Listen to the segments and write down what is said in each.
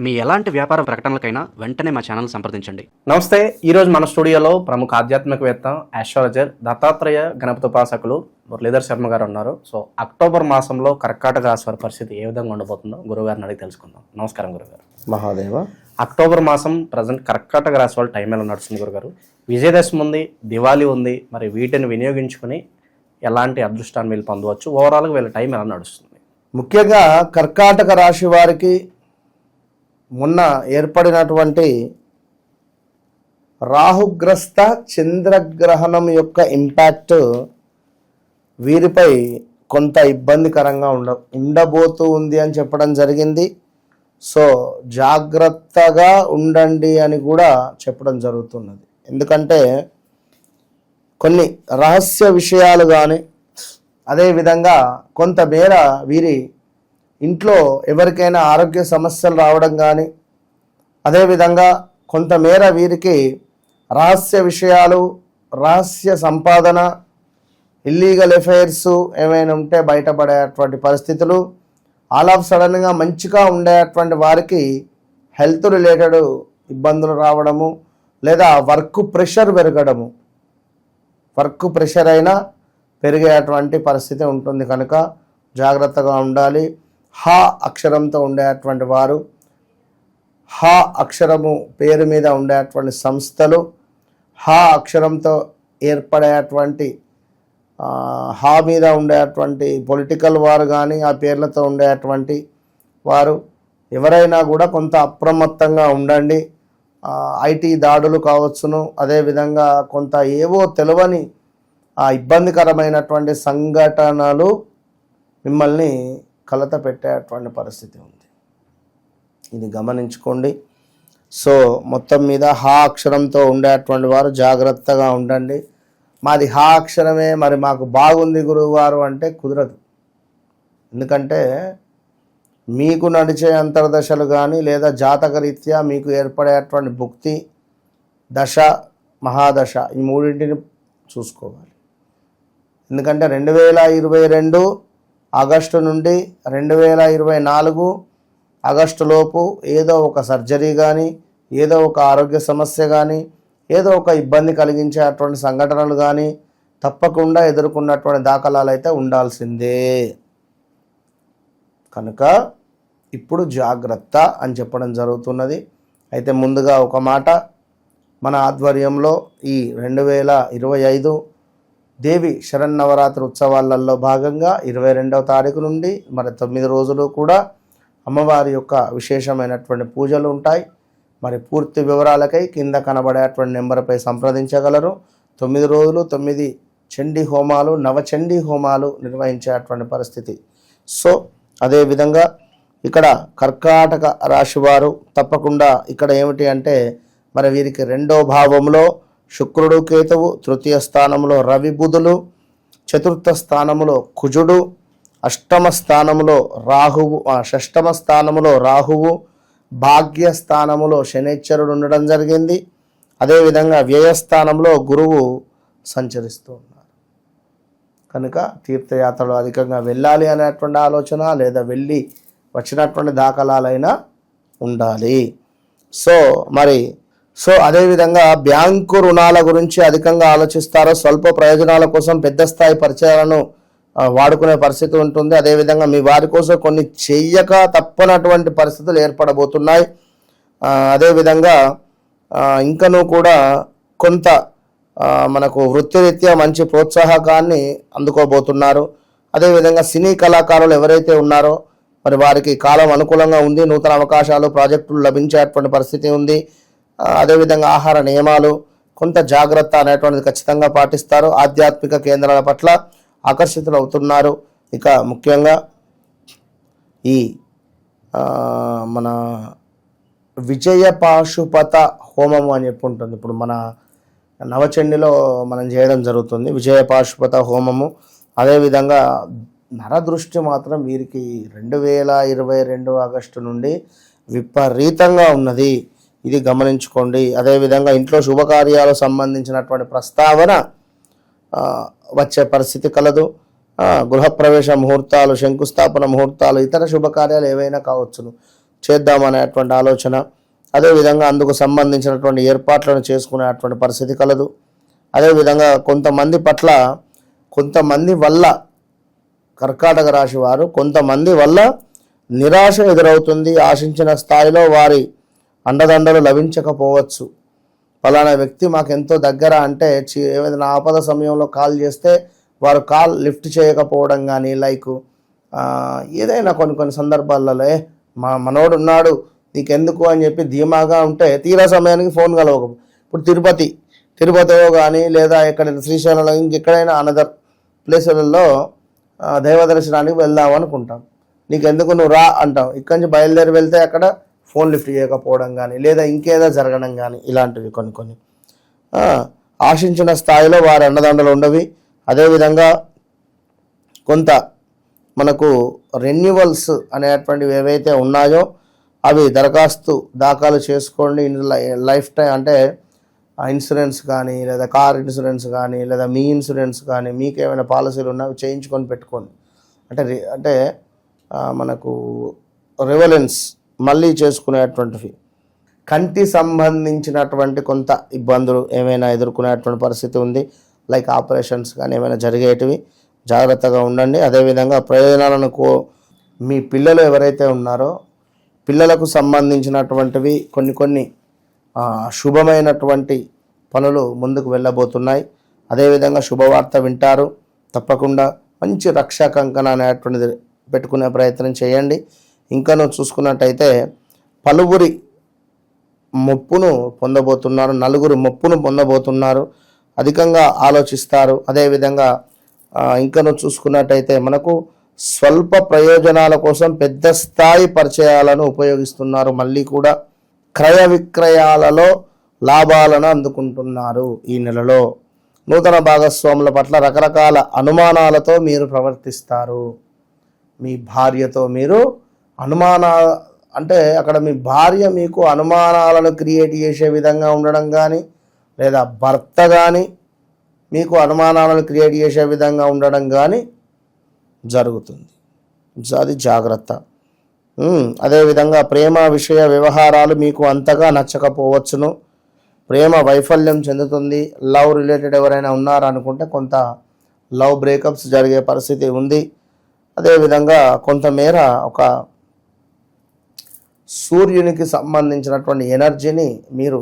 మీ ఎలాంటి వ్యాపార ప్రకటనలకైనా వెంటనే మా ఛానల్ సంప్రదించండి. నమస్తే. ఈరోజు మన స్టూడియోలో ప్రముఖ ఆధ్యాత్మికవేత్త, ఆస్ట్రాలజర్, దత్తాత్రేయ గణపతి ఉపాసకులు మురళీధర్ శర్మ గారు ఉన్నారు. సో అక్టోబర్ మాసంలో కర్కాటక రాశి వారి పరిస్థితి ఏ విధంగా ఉండబోతుందో గురుగారిని అడిగి తెలుసుకుందాం. నమస్కారం గురుగారు. మహాదేవ. అక్టోబర్ మాసం ప్రజెంట్ కర్కాటక రాశి వాళ్ళ టైం ఎలా నడుస్తుంది గురుగారు? విజయదశమి ఉంది, దివాళీ ఉంది. మరి వీటిని వినియోగించుకుని ఎలాంటి అదృష్టాన్ని వీళ్ళు పొందవచ్చు? ఓవరాల్గా వీళ్ళ టైం ఎలా నడుస్తుంది? ముఖ్యంగా కర్కాటక రాశి వారికి మొన్న ఏర్పడినటువంటి రాహుగ్రస్త చంద్రగ్రహణం యొక్క ఇంపాక్ట్ వీరిపై కొంత ఇబ్బందికరంగా ఉండబోతూ ఉంది అని చెప్పడం జరిగింది. సో జాగ్రత్తగా ఉండండి అని కూడా చెప్పడం జరుగుతున్నది. ఎందుకంటే కొన్ని రహస్య విషయాలు కానీ, అదేవిధంగా కొంతమేర వీరి ఇంట్లో ఎవరికైనా ఆరోగ్య సమస్యలు రావడం కానీ, అదేవిధంగా కొంతమేర వీరికి రహస్య విషయాలు, రహస్య సంపాదన, ఇల్లీగల్ ఎఫైర్స్ ఏమైనా ఉంటే బయటపడేటువంటి పరిస్థితులు, ఆల్ ఆఫ్ సడన్గా మంచిగా ఉండేటువంటి వారికి హెల్త్ రిలేటెడ్ ఇబ్బందులు రావడము, లేదా వర్క్ ప్రెషర్ పెరగడము, వర్క్ ప్రెషర్ అయినా పెరిగేటువంటి పరిస్థితి ఉంటుంది. కనుక జాగ్రత్తగా ఉండాలి. హా అక్షరంతో ఉండేటువంటి వారు, హా అక్షరము పేరు మీద ఉండేటువంటి సంస్థలు, హా అక్షరంతో ఏర్పడేటువంటి హా మీద ఉండేటువంటి పొలిటికల్ వారు కానీ, ఆ పేర్లతో ఉండేటువంటి వారు ఎవరైనా కూడా కొంత అప్రమత్తంగా ఉండండి. ఐటీ దాడులు కావచ్చును, అదేవిధంగా కొంత ఏవో తెలియని ఇబ్బందికరమైనటువంటి సంఘటనలు మిమ్మల్ని కలత పెట్టేటువంటి పరిస్థితి ఉంది. ఇది గమనించుకోండి. సో మొత్తం మీద హా అక్షరంతో ఉండేటువంటి వారు జాగ్రత్తగా ఉండండి. మాది హా అక్షరమే, మరి మాకు బాగుంది గురువుగారు అంటే కుదరదు. ఎందుకంటే మీకు నడిచే అంతర్దశలు కానీ, లేదా జాతకరీత్యా మీకు ఏర్పడేటువంటి భుక్తి దశ, మహాదశ, ఈ మూడింటిని చూసుకోవాలి. ఎందుకంటే 2022 ఆగస్టు నుండి 2024 ఆగస్టు లోపు ఏదో ఒక సర్జరీ కానీ, ఏదో ఒక ఆరోగ్య సమస్య కానీ, ఏదో ఒక ఇబ్బంది కలిగించేటువంటి సంఘటనలు కానీ తప్పకుండా ఎదుర్కొన్నటువంటి దాఖలాలు అయితే ఉండాల్సిందే. కనుక ఇప్పుడు జాగ్రత్త అని చెప్పడం జరుగుతున్నది. అయితే ముందుగా ఒక మాట, మన ఆధ్వర్యంలో ఈ 2025 దేవి శరన్నవరాత్రి ఉత్సవాలలో భాగంగా 22వ తారీఖు నుండి మరి 9 రోజులు కూడా అమ్మవారి యొక్క విశేషమైనటువంటి పూజలు ఉంటాయి. మరి పూర్తి వివరాలకై కింద కనబడేటువంటి నెంబర్పై సంప్రదించగలరు. 9 రోజులు 9 చండీ హోమాలు, నవచండీ హోమాలు నిర్వహించేటువంటి పరిస్థితి. సో అదేవిధంగా ఇక్కడ కర్కాటక రాశి వారు తప్పకుండా ఇక్కడ ఏమిటి అంటే, మరి వీరికి 2వ భావంలో శుక్రుడు, కేతువు, 3వ స్థానంలో రవి, బుధులు, 4థ స్థానంలో కుజుడు, 8వ స్థానంలో రాహువు, 6వ స్థానంలో రాహువు, భాగ్యస్థానములో శనేశ్వరుడు ఉండడం జరిగింది. అదేవిధంగా వ్యయస్థానంలో గురువు సంచరిస్తూ ఉన్నారు. కనుక తీర్థయాత్రలు అధికంగా వెళ్ళాలి అనేటువంటి ఆలోచన, లేదా వెళ్ళి వచ్చినటువంటి దాఖలాలైనా ఉండాలి. సో అదేవిధంగా బ్యాంకు రుణాల గురించి అధికంగా ఆలోచిస్తారో, స్వల్ప ప్రయోజనాల కోసం పెద్ద స్థాయి పరిచయాలను వాడుకునే పరిస్థితి ఉంటుంది. అదేవిధంగా మీ వారి కోసం కొన్ని చెయ్యక తప్పనటువంటి పరిస్థితులు ఏర్పడబోతున్నాయి. అదేవిధంగా ఇంకనూ కూడా కొంత మనకు వృత్తిరీత్యా మంచి ప్రోత్సాహకాన్ని అందుకోబోతున్నారు. అదేవిధంగా సినీ కళాకారులు ఎవరైతే ఉన్నారో మరి వారికి కాలం అనుకూలంగా ఉంది. నూతన అవకాశాలు, ప్రాజెక్టులు లభించేటువంటి పరిస్థితి ఉంది. అదేవిధంగా ఆహార నియమాలు, కొంత జాగ్రత్త అనేటువంటిది ఖచ్చితంగా పాటిస్తారు. ఆధ్యాత్మిక కేంద్రాల పట్ల ఆకర్షితులు అవుతున్నారు. ఇక ముఖ్యంగా ఈ మన విజయ పాశుపత హోమము అని చెప్పి ఉంటుంది. ఇప్పుడు మన నవచండిలో మనం చేయడం జరుగుతుంది విజయ పాశుపత హోమము. అదేవిధంగా నరదృష్టి మాత్రం వీరికి 2022 ఆగస్టు నుండి విపరీతంగా ఉన్నది. ఇది గమనించుకోండి. అదేవిధంగా ఇంట్లో శుభకార్యాలకు సంబంధించినటువంటి ప్రస్తావన వచ్చే పరిస్థితి కలదు. గృహప్రవేశ ముహూర్తాలు, శంకుస్థాపన ముహూర్తాలు, ఇతర శుభకార్యాలు ఏవైనా కావచ్చును. చేద్దామనేటువంటి ఆలోచన, అదేవిధంగా అందుకు సంబంధించినటువంటి ఏర్పాట్లను చేసుకునేటువంటి పరిస్థితి కలదు. అదేవిధంగా కొంతమంది వల్ల కర్కాటక రాశి వారు కొంతమంది వల్ల నిరాశ ఎదురవుతుంది. ఆశించిన స్థాయిలో వారి అండదండలు లభించకపోవచ్చు. ఫలానా వ్యక్తి మాకెంతో దగ్గర అంటే ఏదైనా ఆపద సమయంలో కాల్ చేస్తే వారు కాల్ లిఫ్ట్ చేయకపోవడం కానీ, ఏదైనా కొన్ని సందర్భాలలో మనోడు ఉన్నాడు నీకెందుకు అని చెప్పి ధీమాగా ఉంటే తీరా సమయానికి ఫోన్ కలవక. ఇప్పుడు తిరుపతిలో కానీ లేదా ఎక్కడ శ్రీశైలంలో ఇంకెక్కడైనా అనదర్ ప్లేసులలో దైవ దర్శనానికి వెళ్దాం అనుకుంటాం. నీకెందుకు నువ్వు రా అంటాం. ఇక్కడి నుంచి బయలుదేరి వెళ్తే అక్కడ ఫోన్ లిఫ్ట్ చేయకపోవడం కానీ లేదా ఇంకేదో జరగడం కానీ ఇలాంటివి కొన్ని ఆశించిన స్థాయిలో వారి అండదండలు ఉండవి. అదేవిధంగా కొంత మనకు రెన్యువల్స్ అనేటువంటివి ఏవైతే ఉన్నాయో అవి దరఖాస్తు దాఖలు చేసుకోండి. లైఫ్ టైం అంటే ఇన్సూరెన్స్ కానీ లేదా కార్ ఇన్సూరెన్స్ కానీ లేదా మీ ఇన్సూరెన్స్ కానీ మీకు ఏమైనా పాలసీలు ఉన్నవి చేయించుకొని పెట్టుకోండి. అంటే మనకు రివలెన్స్ మళ్ళీ చేసుకునేటువంటివి, కంటి సంబంధించినటువంటి కొంత ఇబ్బందులు ఏమైనా ఎదుర్కొనేటువంటి పరిస్థితి ఉంది. లైక్ ఆపరేషన్స్ కానీ ఏమైనా జరిగేటివి జాగ్రత్తగా ఉండండి. అదేవిధంగా ప్రయోజనాలను మీ పిల్లలు ఎవరైతే ఉన్నారో పిల్లలకు సంబంధించినటువంటివి కొన్ని శుభమైనటువంటి పనులు ముందుకు వెళ్ళబోతున్నాయి. అదేవిధంగా శుభవార్త వింటారు. తప్పకుండా మంచి రక్షా కంకణ అనేటువంటిది పెట్టుకునే ప్రయత్నం చేయండి. ఇంకా నువ్వు చూసుకున్నట్టయితే పలువురి మొప్పును పొందబోతున్నారు, నలుగురు మొప్పును పొందబోతున్నారు, అధికంగా ఆలోచిస్తారు. అదేవిధంగా ఇంకా నువ్వు చూసుకున్నట్టయితే మనకు స్వల్ప ప్రయోజనాల కోసం పెద్ద స్థాయి పరిచయాలను ఉపయోగిస్తున్నారు. మళ్ళీ కూడా క్రయ విక్రయాలలో లాభాలను అందుకుంటున్నారు. ఈ నెలలో నూతన భాగస్వాముల పట్ల రకరకాల అనుమానాలతో మీరు ప్రవర్తిస్తారు. మీ భార్యతో మీరు అంటే అక్కడ మీ భార్య మీకు అనుమానాలను క్రియేట్ చేసే విధంగా ఉండడం కానీ లేదా భర్త కానీ మీకు అనుమానాలను క్రియేట్ చేసే విధంగా ఉండడం కానీ జరుగుతుంది. అది జాగ్రత్త. అదేవిధంగా ప్రేమ విషయ వ్యవహారాలు మీకు అంతగా నచ్చకపోవచ్చును. ప్రేమ వైఫల్యం చెందుతుంది. లవ్ రిలేటెడ్ ఎవరైనా ఉన్నారనుకుంటే కొంత లవ్ బ్రేకప్స్ జరిగే పరిస్థితి ఉంది. అదేవిధంగా కొంతమేర ఒక సూర్యునికి సంబంధించినటువంటి ఎనర్జీని మీరు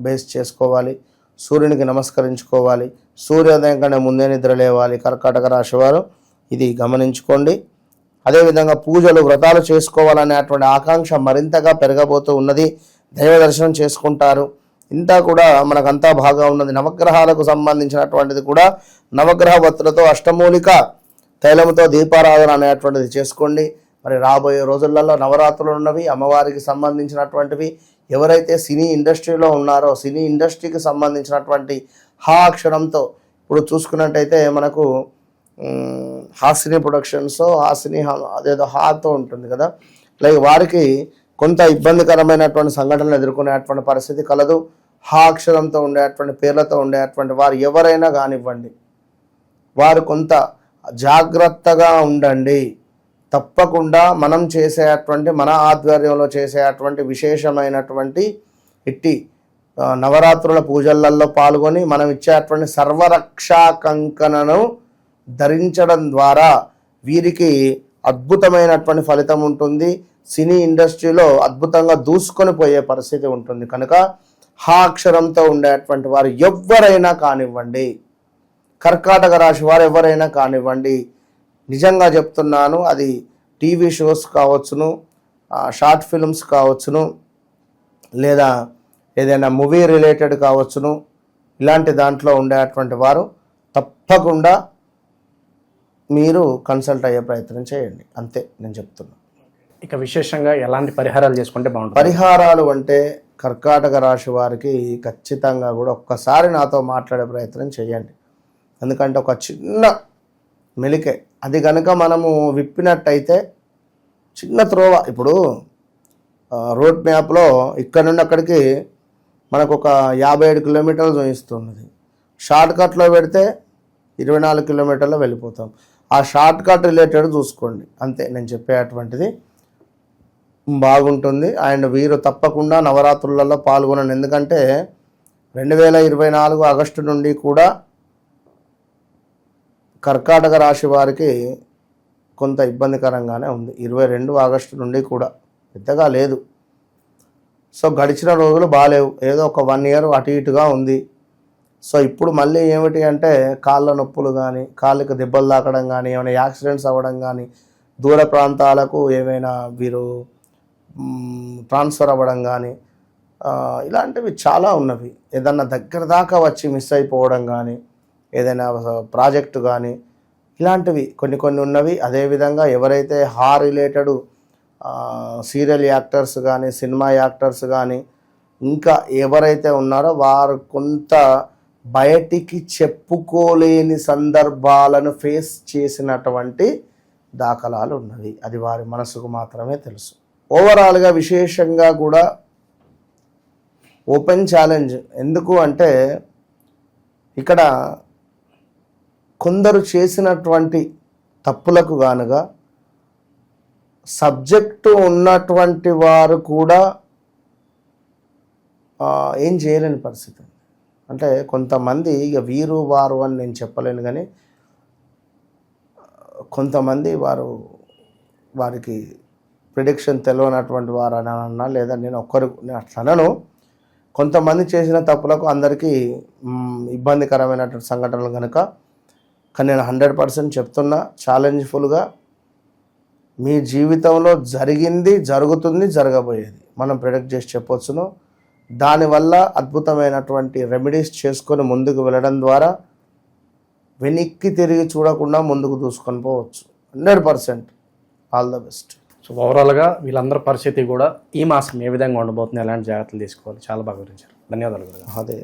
బేస్ చేసుకోవాలి. సూర్యునికి నమస్కరించుకోవాలి. సూర్యోదయం కంటే ముందే నిద్ర లేవాలి కర్కాటక రాశి వారు, ఇది గమనించుకోండి. అదేవిధంగా పూజలు వ్రతాలు చేసుకోవాలనేటువంటి ఆకాంక్ష మరింతగా పెరగబోతూ ఉన్నది. దైవ దర్శనం చేసుకుంటారు. ఇంతా కూడా మనకంతా బాగా ఉన్నది. నవగ్రహాలకు సంబంధించినటువంటిది కూడా నవగ్రహ భక్తులతో అష్టమూలిక తైలంతో దీపారాధన అనేటువంటిది చేసుకోండి. మరి రాబోయే రోజులలో నవరాత్రులు ఉన్నవి, అమ్మవారికి సంబంధించినటువంటివి. ఎవరైతే సినీ ఇండస్ట్రీలో ఉన్నారో సినీ ఇండస్ట్రీకి సంబంధించినటువంటి హా అక్షరంతో ఇప్పుడు చూసుకున్నట్టయితే మనకు హాసిని ప్రొడక్షన్స్, హాసిని అదేదో హాతో ఉంటుంది కదా, లైక్ వారికి కొంత ఇబ్బందికరమైనటువంటి సంఘటనలు ఎదుర్కొనేటువంటి పరిస్థితి కలదు. హా అక్షరంతో ఉండేటువంటి పేర్లతో ఉండేటువంటి వారు ఎవరైనా కానివ్వండి, వారు కొంత జాగ్రత్తగా ఉండండి. తప్పకుండా మనం చేసేటువంటి మన ఆధ్వర్యంలో చేసేటువంటి విశేషమైనటువంటి ఇట్టి నవరాత్రుల పూజలలో పాల్గొని మనం ఇచ్చేటువంటి సర్వరక్షా కంకణను ధరించడం ద్వారా వీరికి అద్భుతమైనటువంటి ఫలితం ఉంటుంది. సినీ ఇండస్ట్రీలో అద్భుతంగా దూసుకొని పోయే పరిస్థితి ఉంటుంది. కనుక హా అక్షరంతో ఉండేటువంటి వారు ఎవరైనా కానివ్వండి, కర్కాటక రాశి వారు ఎవరైనా కానివ్వండి, నిజంగా చెప్తున్నాను, అది టీవీ షోస్ కావచ్చును, షార్ట్ ఫిల్మ్స్ కావచ్చును, లేదా ఏదైనా మూవీ రిలేటెడ్ కావచ్చును, ఇలాంటి దాంట్లో ఉండేటువంటి వారు తప్పకుండా మీరు కన్సల్ట్ అయ్యే ప్రయత్నం చేయండి. అంతే నేను చెప్తున్నా. ఇక విశేషంగా ఎలాంటి పరిహారాలు చేసుకుంటే బాగుంటుంది? పరిహారాలు అంటే కర్కాటక రాశి వారికి ఖచ్చితంగా కూడా ఒక్కసారి నాతో మాట్లాడే ప్రయత్నం చేయండి. ఎందుకంటే ఒక చిన్న మెలికే అది కనుక మనము విప్పినట్టయితే చిన్న త్రోవ, ఇప్పుడు రోడ్ మ్యాప్లో ఇక్కడ నుండి అక్కడికి మనకు ఒక 57 కిలోమీటర్లు చూపిస్తున్నది. షార్ట్ కట్లో పెడితే 24 కిలోమీటర్లో వెళ్ళిపోతాం. ఆ షార్ట్ కట్ రిలేటెడ్ చూసుకోండి. అంతే నేను చెప్పేటువంటిది. బాగుంటుంది. అండ్ వీరు తప్పకుండా నవరాత్రులలో పాల్గొనండి. ఎందుకంటే 2024 ఆగస్టు నుండి కూడా కర్కాటక రాశి వారికి కొంత ఇబ్బందికరంగానే ఉంది. 22 ఆగస్టు నుండి కూడా పెద్దగా లేదు. సో గడిచిన రోజులు బాగాలేవు, ఏదో ఒక 1 ఇయర్ అటు ఇటుగా ఉంది. సో ఇప్పుడు మళ్ళీ ఏమిటి అంటే కాళ్ళ నొప్పులు కానీ, కాళ్ళకి దెబ్బలు తాకడం కానీ, ఏమైనా యాక్సిడెంట్స్ అవ్వడం కానీ, దూర ప్రాంతాలకు ఏమైనా వీరు ట్రాన్స్ఫర్ అవ్వడం కానీ, ఇలాంటివి చాలా ఉన్నవి. ఏదన్నా దగ్గర దాకా వచ్చి మిస్ అయిపోవడం కానీ, ఏదైనా ప్రాజెక్టు కానీ, ఇలాంటివి కొన్ని ఉన్నవి. అదేవిధంగా ఎవరైతే రిలేటెడ్ సీరియల్ యాక్టర్స్ కానీ, సినిమా యాక్టర్స్ కానీ, ఇంకా ఎవరైతే ఉన్నారో వారు కొంత బయటికి చెప్పుకోలేని సందర్భాలను ఫేస్ చేసినటువంటి దాఖలాలు ఉన్నవి. అది వారి మనసుకు మాత్రమే తెలుసు. ఓవరాల్గా విశేషంగా కూడా ఓపెన్ ఛాలెంజ్. ఎందుకు అంటే ఇక్కడ కొందరు చేసినటువంటి తప్పులకు గానుగా సబ్జెక్టు ఉన్నటువంటి వారు కూడా ఏం చేయలేని పరిస్థితి. అంటే కొంతమంది ఇక వీరు వారు అని నేను చెప్పలేను, కానీ కొంతమంది వారికి ప్రిడిక్షన్ తెలియనటువంటి వారు అని అన్నా, లేదా నేను అట్లనను. కొంతమంది చేసిన తప్పులకు అందరికీ ఇబ్బందికరమైనటువంటి సంఘటనలు కనుక. కానీ నేను 100% చెప్తున్నా, ఛాలెంజ్ఫుల్గా మీ జీవితంలో జరిగింది, జరుగుతుంది, జరగబోయేది మనం ప్రిడిక్ట్ చేసి చెప్పొచ్చును. దానివల్ల అద్భుతమైనటువంటి రెమెడీస్ చేసుకొని ముందుకు వెళ్ళడం ద్వారా వెనక్కి తిరిగి చూడకుండా ముందుకు దూసుకొని పోవచ్చు. 100%. All the best. సో ఓవరాల్గా వీళ్ళందరి పరిస్థితి కూడా ఈ మాసం ఏ విధంగా ఉండబోతుంది, ఎలాంటి జాగ్రత్తలు తీసుకోవాలి, చాలా బాగా వివరించారు. ధన్యవాదాలు గురుగారు. అదే